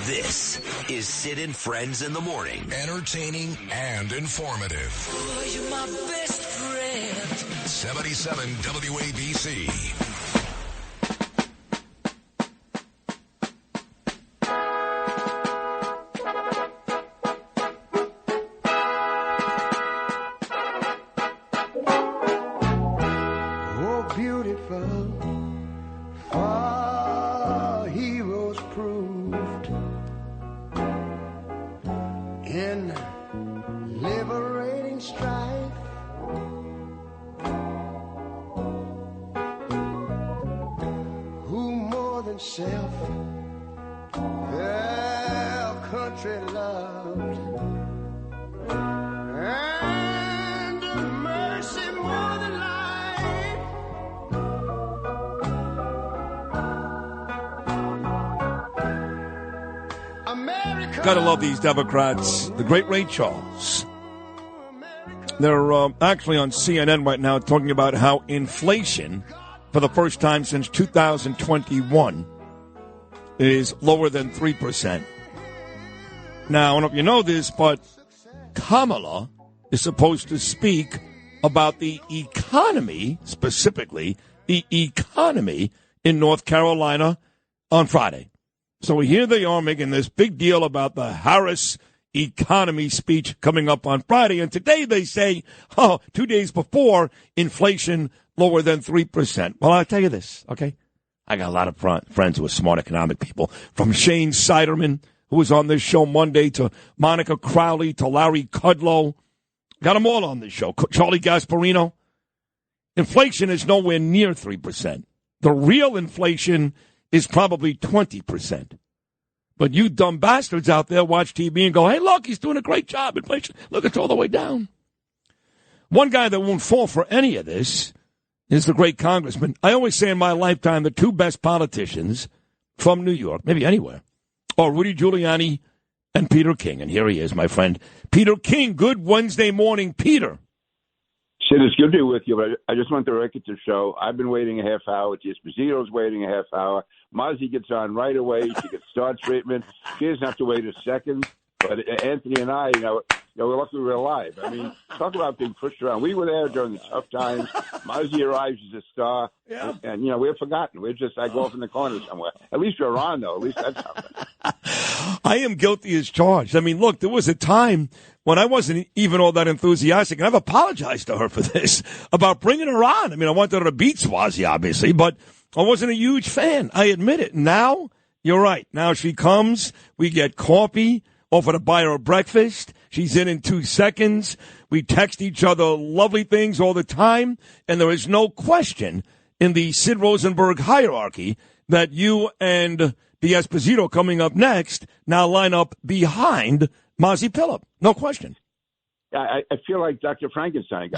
This is Sid and Friends in the Morning. Entertaining and informative. Oh, you're my best friend. 77 WABC. Gotta love these Democrats. The great Ray Charles. They're actually on CNN right now talking about how inflation, for the first time since 2021, is lower than 3%. Now, I don't know if you know this, but Kamala is supposed to speak about the economy, specifically the economy in North Carolina on Friday. So here they are making this big deal about the Harris economy speech coming up on Friday. And today they say, 2 days before, inflation lower than 3%. Well, I'll tell you this, okay? I got a lot of friends who are smart economic people, from Shane Siderman, who was on this show Monday, to Monica Crowley, to Larry Kudlow. Got them all on this show. Charlie Gasparino. Inflation is nowhere near 3%. The real inflation is probably 20%. But you dumb bastards out there watch TV and go, hey, look, he's doing a great job. Inflation, look, it's all the way down. One guy that won't fall for any of this is the great congressman. I always say in my lifetime the two best politicians from New York, maybe anywhere, are Rudy Giuliani and Peter King. And here he is, my friend. Peter King, good Wednesday morning, Peter. Sid, it's good to be with you, but I just want the record to show I've been waiting a half hour. Esposito's waiting a half hour. Mozzie gets on right away. She gets start treatment. She doesn't have to wait a second. But Anthony and I, we're lucky we're alive. I mean, talk about being pushed around. We were there during the tough times. Mozzie arrives as a star. Yeah. And we're forgotten. We're just like off in the corner somewhere. At least you're on, though. At least that's something. I am guilty as charged. I mean, look, there was a time when I wasn't even all that enthusiastic, and I've apologized to her for this, about bringing her on. I mean, I wanted her to beat Swazi, obviously, but I wasn't a huge fan. I admit it. Now, you're right. Now she comes, we get coffee, offer to buy her a breakfast. She's in 2 seconds. We text each other lovely things all the time, and there is no question in the Sid Rosenberg hierarchy that you and the Esposito coming up next now line up behind Mozzie Phillip. No question. I feel like Dr. Frankenstein.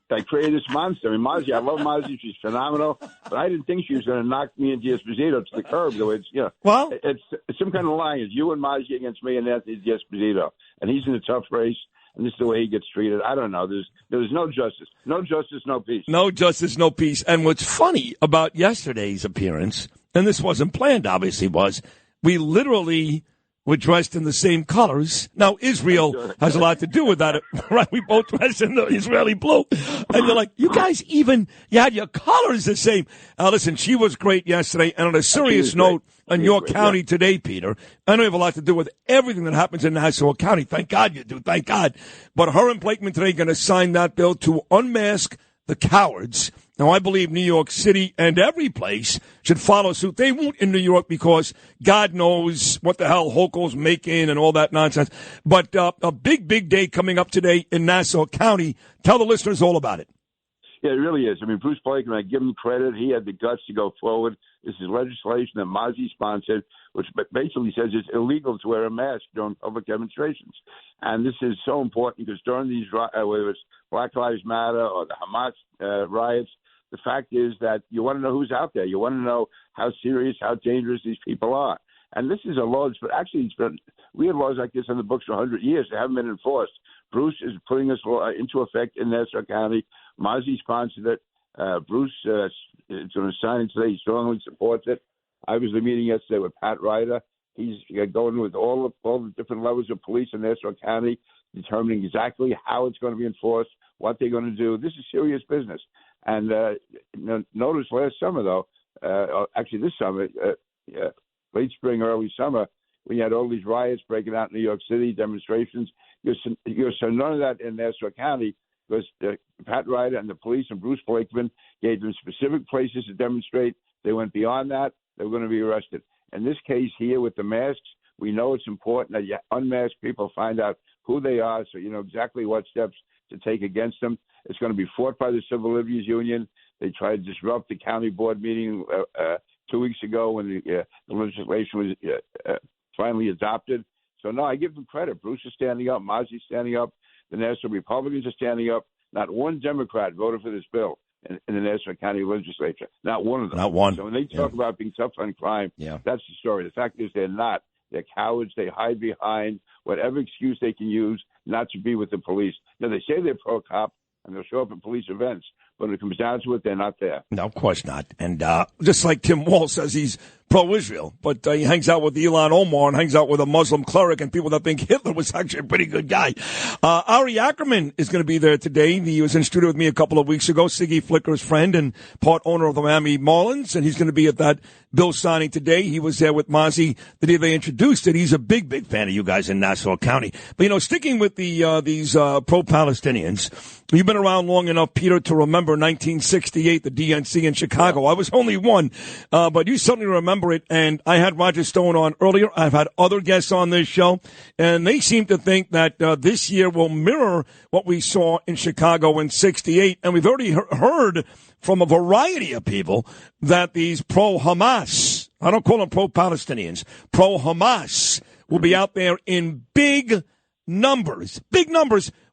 I created this monster. I mean, Mozzie, I love Mozzie. She's phenomenal. But I didn't think she was going to knock me and Esposito to the curb. Though it's, well, it's some kind of line. It's you and Mozzie against me and Anthony Esposito. And he's in a tough race. And this is the way he gets treated. I don't know. There's no justice. No justice, no peace. No justice, no peace. And what's funny about yesterday's appearance, and this wasn't planned, obviously, was we literally were dressed in the same colors. Now, Israel has a lot to do with that, right? We both dressed in the Israeli blue. And you're like, you guys you had your colors the same. Listen, she was great yesterday. And on a serious note, on your county today, Peter, I know you have a lot to do with everything that happens in Nassau County. Thank God you do. Thank God. But her and Blakeman today are going to sign that bill to unmask the cowards. Now, I believe New York City and every place should follow suit. They won't in New York because God knows what the hell Hochul's making and all that nonsense. But a big, big day coming up today in Nassau County. Tell the listeners all about it. Yeah, it really is. I mean, Bruce Blakeman, I give him credit. He had the guts to go forward. This is legislation that Mozzie sponsored, which basically says it's illegal to wear a mask during public demonstrations. And this is so important because during these, whether it's Black Lives Matter or the Hamas riots, the fact is that you want to know who's out there. You want to know how serious, how dangerous these people are. And this is a law but actually we had laws like this in the books for 100 years. They haven't been enforced. Bruce is putting this law into effect in Nassau County. Mozzie sponsored it. Bruce is going to sign it today. He strongly supports it. I was at a meeting yesterday with Pat Ryder. He's going with all the different levels of police in Nassau County, determining exactly how it's going to be enforced, what they're going to do. This is serious business. And notice last summer, though, actually this summer, late spring, early summer, when you had all these riots breaking out in New York City, demonstrations, you saw none of that in Nassau County because Pat Ryder and the police and Bruce Blakeman gave them specific places to demonstrate. They went beyond that. They were going to be arrested. In this case here with the masks, we know it's important that you unmask people, find out who they are, so you know exactly what steps to take against them. It's going to be fought by the Civil Liberties Union. They tried to disrupt the county board meeting 2 weeks ago when the legislation was finally adopted. So, no, I give them credit. Bruce is standing up. Mozzie's standing up. The Nassau Republicans are standing up. Not one Democrat voted for this bill in the Nassau County legislature. Not one of them. Not one. So when they talk about being tough on crime, that's the story. The fact is they're not. They're cowards. They hide behind whatever excuse they can use not to be with the police. Now, they say they're pro-cop, and they'll show up at police events. But when it comes down to it, they're not there. No, of course not. And just like Tim Walz says he's pro-Israel, but he hangs out with Ilhan Omar and hangs out with a Muslim cleric and people that think Hitler was actually a pretty good guy. Ari Ackerman is going to be there today. He was in studio with me a couple of weeks ago, Siggy Flicker's friend and part owner of the Miami Marlins, and he's going to be at that bill signing today. He was there with Mozzie the day they introduced it. He's a big, big fan of you guys in Nassau County. But, you know, sticking with these pro-Palestinians, you've been around long enough, Peter, to remember 1968, the DNC in Chicago. I was only one, but you certainly remember it. And I had Roger Stone on earlier. I've had other guests on this show, and they seem to think that this year will mirror what we saw in Chicago in 68. And we've already heard from a variety of people that these pro-Hamas, I don't call them pro-Palestinians, pro-Hamas will be out there in big numbers,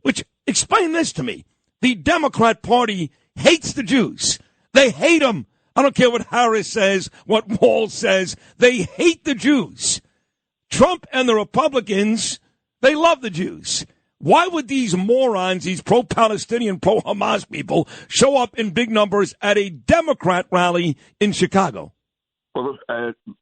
which explain this to me. The Democrat Party hates the Jews. They hate them. I don't care what Harris says, what Walz says. They hate the Jews. Trump and the Republicans, they love the Jews. Why would these morons, these pro-Palestinian, pro-Hamas people, show up in big numbers at a Democrat rally in Chicago? Well,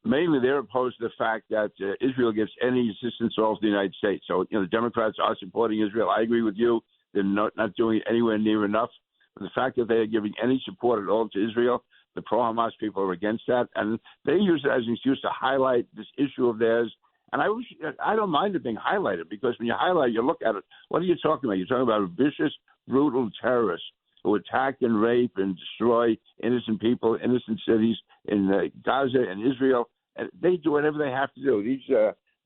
mainly they're opposed to the fact that Israel gives any assistance at all to the United States. So, you know, the Democrats are supporting Israel. I agree with you. They're not doing it anywhere near enough. But the fact that they are giving any support at all to Israel, the pro-Hamas people are against that. And they use it as an excuse to highlight this issue of theirs. And I don't mind it being highlighted because when you highlight, you look at it, what are you talking about? You're talking about vicious, brutal terrorists who attack and rape and destroy innocent people, innocent cities in Gaza and Israel. And they do whatever they have to do.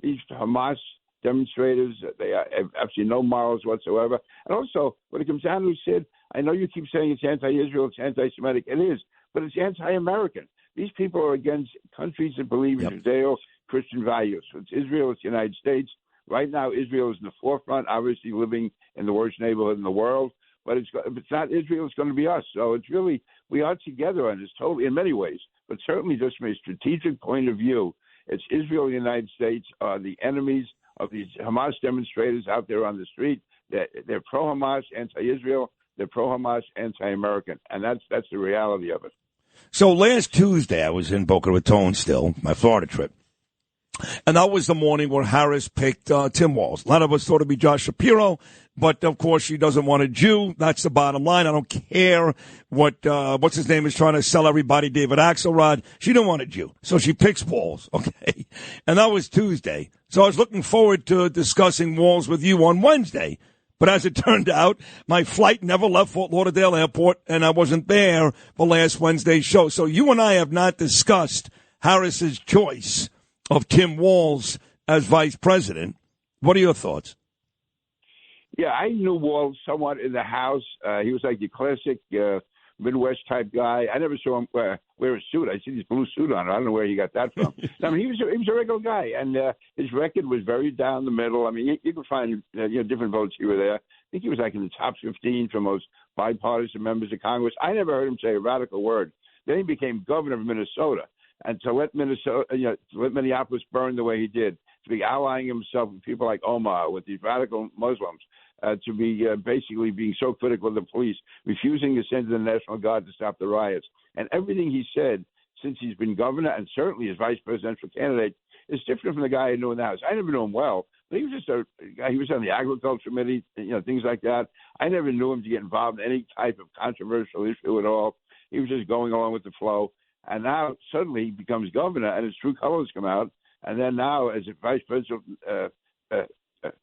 These Hamas demonstrators, they have absolutely no morals whatsoever. And also, when it comes down to it, Sid, I know you keep saying it's anti-Israel, it's anti-Semitic. It is, but it's anti-American. These people are against countries that believe in Judeo-Christian values. So it's Israel, it's the United States. Right now, Israel is in the forefront, obviously living in the worst neighborhood in the world. But if it's not Israel, it's going to be us. So it's really, we are together on this totally in many ways, but certainly just from a strategic point of view, it's Israel and the United States are the enemies of these Hamas demonstrators out there on the street. They're pro-Hamas, anti-Israel. They're pro-Hamas, anti-American. And that's the reality of it. So last Tuesday, I was in Boca Raton still, my Florida trip. And that was the morning where Harris picked Tim Walz. A lot of us thought it'd be Josh Shapiro, but of course she doesn't want a Jew. That's the bottom line. I don't care what's his name is trying to sell everybody, David Axelrod. She didn't want a Jew, so she picks Walz. Okay, and that was Tuesday. So I was looking forward to discussing Walz with you on Wednesday. But as it turned out, my flight never left Fort Lauderdale Airport, and I wasn't there for last Wednesday's show. So you and I have not discussed Harris's choice of Tim Walz as vice president. What are your thoughts? Yeah, I knew Walz somewhat in the House. He was like the classic Midwest type guy. I never saw him wear a suit. I see this blue suit on. I don't know where he got that from. I mean, he was a regular guy, and his record was very down the middle. I mean, you can find different votes here or there. I think he was like in the top 15 for most bipartisan members of Congress. I never heard him say a radical word. Then he became governor of Minnesota. And to let Minneapolis burn the way he did, to be allying himself with people like Omar, with these radical Muslims, to be basically being so critical of the police, refusing to send the National Guard to stop the riots. And everything he said since he's been governor and certainly as vice presidential candidate It's different from the guy I knew in the House. I never knew him well, but he was just a guy. He was on the Agriculture Committee, things like that. I never knew him to get involved in any type of controversial issue at all. He was just going along with the flow. And now suddenly he becomes governor, and his true colors come out. And then now, as a vice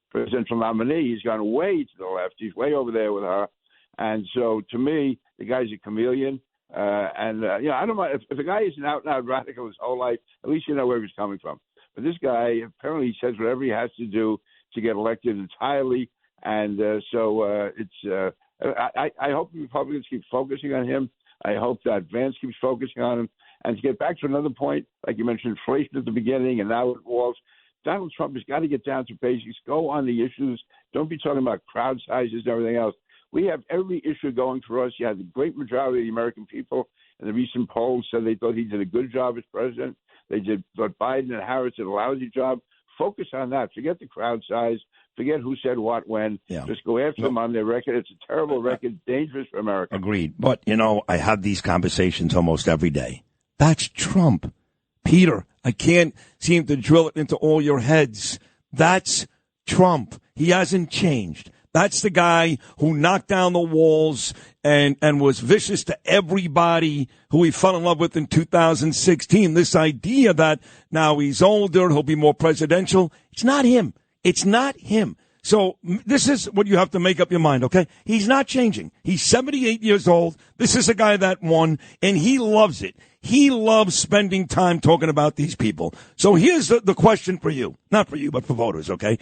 presidential nominee, he's gone way to the left. He's way over there with her. And so, to me, the guy's a chameleon. I don't mind if a guy is an out-and-out radical his whole life. At least you know where he's coming from. But this guy apparently he says whatever he has to do to get elected entirely. And I hope the Republicans keep focusing on him. I hope that Vance keeps focusing on him. And to get back to another point, like you mentioned, inflation at the beginning and now it walls. Donald Trump has got to get down to basics, go on the issues. Don't be talking about crowd sizes and everything else. We have every issue going for us. You had the great majority of the American people in the recent polls said they thought he did a good job as president. They thought Biden and Harris did a lousy job. Focus on that. Forget the crowd size. Forget who said what when. Yeah. Just go after them on their record. It's a terrible record, dangerous for America. Agreed. But, I have these conversations almost every day. That's Trump. Peter, I can't seem to drill it into all your heads. That's Trump. He hasn't changed. That's the guy who knocked down the walls and was vicious to everybody who he fell in love with in 2016. This idea that now he's older, he'll be more presidential. It's not him. It's not him. So this is what you have to make up your mind, okay? He's not changing. He's 78 years old. This is a guy that won, and he loves it. He loves spending time talking about these people. So here's the question for you. Not for you, but for voters, okay?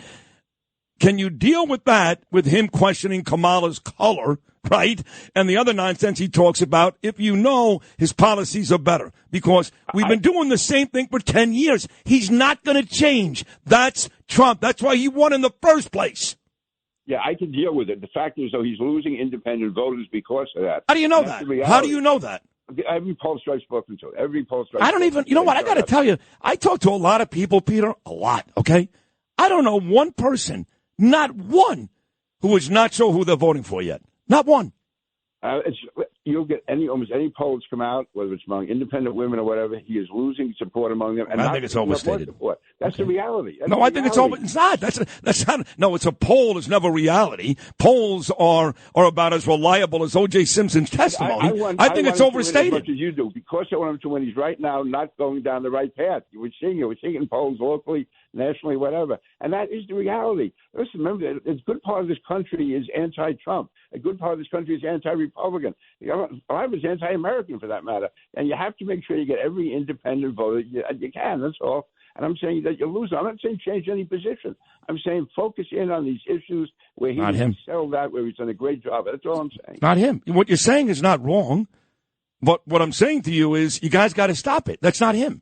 Can you deal with that, with him questioning Kamala's color, right? And the other nonsense he talks about if you know his policies are better? Because we've been doing the same thing for 10 years. He's not going to change. That's Trump. That's why he won in the first place. Yeah, I can deal with it. The fact is, though, he's losing independent voters because of that. How do you know that? How do you know that? Every pollster I've spoken to. I don't even, you know what, I got to tell you, I talk to a lot of people, Peter, a lot, okay? I don't know one person, not one, who is not sure who they're voting for yet. Not one. You'll get almost any polls come out, whether it's among independent women or whatever, he is losing support among them. And I think it's overstated. That's the reality. I think it's over. It's not. That's not. No, it's a poll. It's never reality. Polls are about as reliable as O.J. Simpson's testimony. I think it's overstated. As much as you do, because I want him to win. He's right now not going down the right path. We're seeing it. We're seeing it in polls locally, nationally, whatever. And that is the reality. Listen, remember, a good part of this country is anti-Trump. A good part of this country is anti-Republican. A lot of it's anti-American, for that matter. And you have to make sure you get every independent voter you can. That's all. And I'm saying that you're losing. I'm not saying change any position. I'm saying focus in on these issues where he's settled that, where he's done a great job. That's all I'm saying. Not him. What you're saying is not wrong. But what I'm saying to you is you guys got to stop it. That's not him.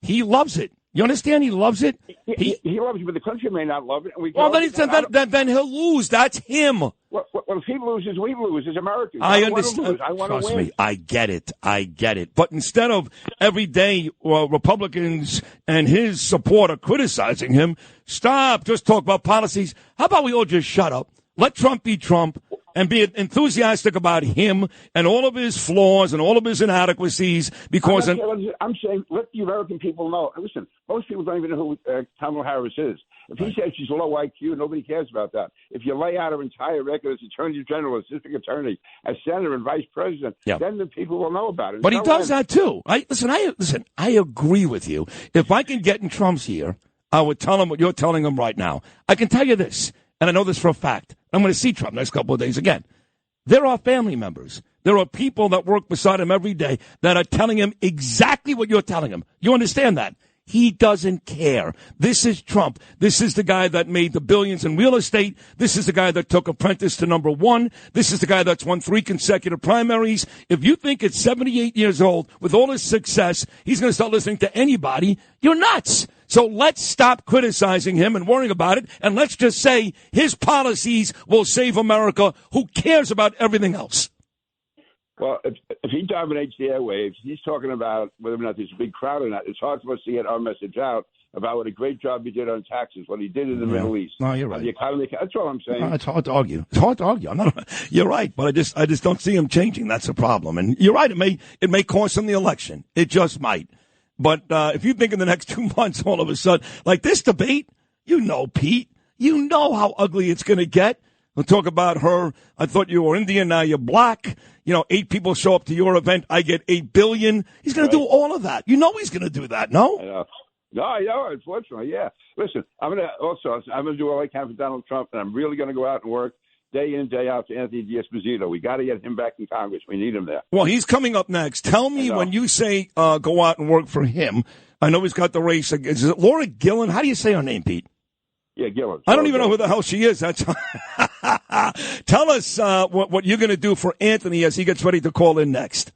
He loves it. You understand? He loves it. He loves it, but the country may not love it. And then he'll lose. That's him. Well, if he loses, we lose as Americans. I understand. I want to win. Trust me, I get it. But instead of every day Republicans and his supporter criticizing him, stop. Just talk about policies. How about we all just shut up? Let Trump be Trump. And be enthusiastic about him and all of his flaws and all of his inadequacies. Because I'm saying, let the American people know. Listen, most people don't even know who Kamala Harris is. If he says she's low IQ, nobody cares about that. If you lay out her entire record as Attorney General, as District Attorney, as Senator and Vice President, then the people will know about it. But he does that too. I agree with you. If I can get in Trump's ear, I would tell him what you're telling him right now. I can tell you this, and I know this for a fact. I'm going to see Trump next couple of days again. There are family members. There are people that work beside him every day that are telling him exactly what you're telling him. You understand that? He doesn't care. This is Trump. This is the guy that made the billions in real estate. This is the guy that took Apprentice to #1. This is the guy that's won 3 consecutive primaries. If you think at 78 years old, with all his success, he's going to start listening to anybody, you're nuts. So let's stop criticizing him and worrying about it, and let's just say his policies will save America. Who cares about everything else? Well, if he dominates the airwaves, he's talking about whether or not there's a big crowd or not. It's hard for us to get our message out about what a great job he did on taxes, what he did in the Middle East. No, you're right. The economy. That's all I'm saying. No, it's hard to argue. You're right, but I just don't see him changing. That's the problem. And you're right. It may cost him the election. It just might. But if you think in the next 2 months, all of a sudden, like this debate, Pete, you know how ugly it's going to get. We'll talk about her. I thought you were Indian, now you're black. 8 people show up to your event. I get $8 billion. He's going to do all of that. He's going to do that, no? I know. No, I know, unfortunately, yeah. Listen, I'm going to do all I can for Donald Trump, and I'm really going to go out and work day in, day out for Anthony D'Esposito. We got to get him back in Congress. We need him there. Well, he's coming up next. Tell me when you say go out and work for him. I know he's got the race. Is it Laura Gillen? How do you say her name, Pete? Yeah, Gillen. I don't even know who the hell she is. That's Tell us what you're going to do for Anthony as he gets ready to call in next.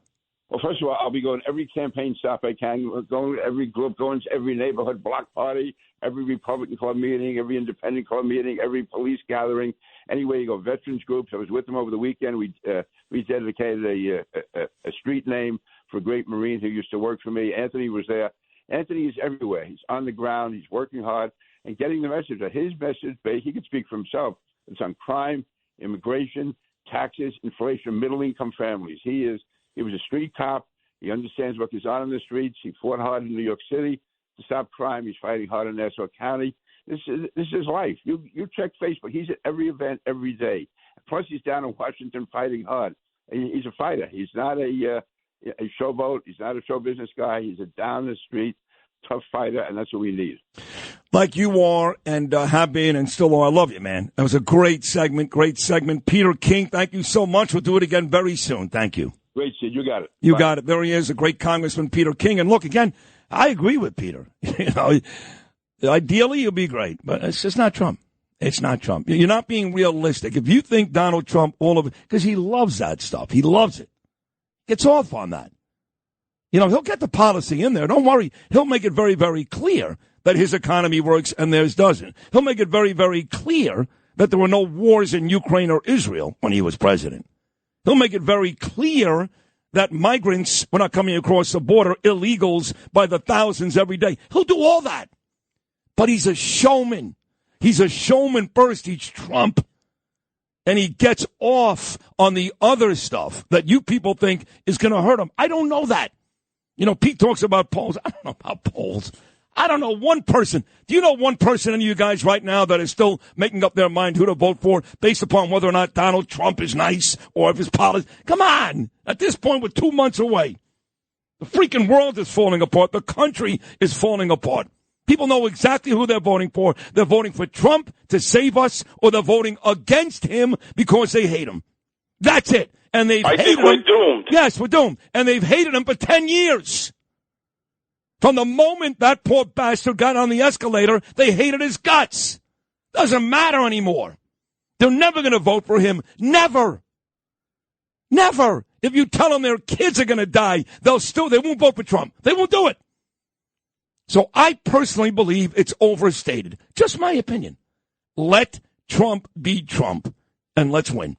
Well, first of all, I'll be going to every campaign stop I can, going to every group, going to every neighborhood block party, every Republican club meeting, every independent club meeting, every police gathering, anywhere you go, veterans groups. I was with them over the weekend. We dedicated a street name for a great Marine who used to work for me. Anthony was there. Anthony is everywhere. He's on the ground. He's working hard and getting the message. His message, he can speak for himself. It's on crime, immigration, taxes, inflation, middle-income families. He was a street cop. He understands what goes on in the streets. He fought hard in New York City to stop crime. He's fighting hard in Nassau County. This is life. You check Facebook. He's at every event every day. Plus, he's down in Washington fighting hard. He's a fighter. He's not a showboat. He's not a show business guy. He's a down-the-street, tough fighter, and that's what we need. Like you are and have been and still are. I love you, man. That was a great segment. Peter King, thank you so much. We'll do it again very soon. Thank you. Great, Sid. You got it. You got it. There he is, the great Congressman Peter King. And look, again, I agree with Peter. Ideally, you'll be great, but it's just not Trump. It's not Trump. You're not being realistic. If you think Donald Trump, because he loves that stuff. He loves it. Gets off on that. He'll get the policy in there. Don't worry. He'll make it very, very clear that his economy works and theirs doesn't. He'll make it very, very clear that there were no wars in Ukraine or Israel when he was president. He'll make it very clear that migrants were not coming across the border, illegals by the thousands every day. He'll do all that. But he's a showman. He's a showman first. He's Trump. And he gets off on the other stuff that you people think is going to hurt him. I don't know that. Pete talks about polls. I don't know about polls. I don't know one person. Do you know one person, any of you guys right now, that is still making up their mind who to vote for based upon whether or not Donald Trump is nice or if his policy? Come on. At this point, we're 2 months away. The freaking world is falling apart. The country is falling apart. People know exactly who they're voting for. They're voting for Trump to save us, or they're voting against him because they hate him. That's it. And I think we're doomed. Yes, we're doomed. And they've hated him for 10 years. From the moment that poor bastard got on the escalator, they hated his guts. Doesn't matter anymore. They're never going to vote for him. Never. Never. If you tell them their kids are going to die, they won't vote for Trump. They won't do it. So I personally believe it's overstated. Just my opinion. Let Trump be Trump, and let's win.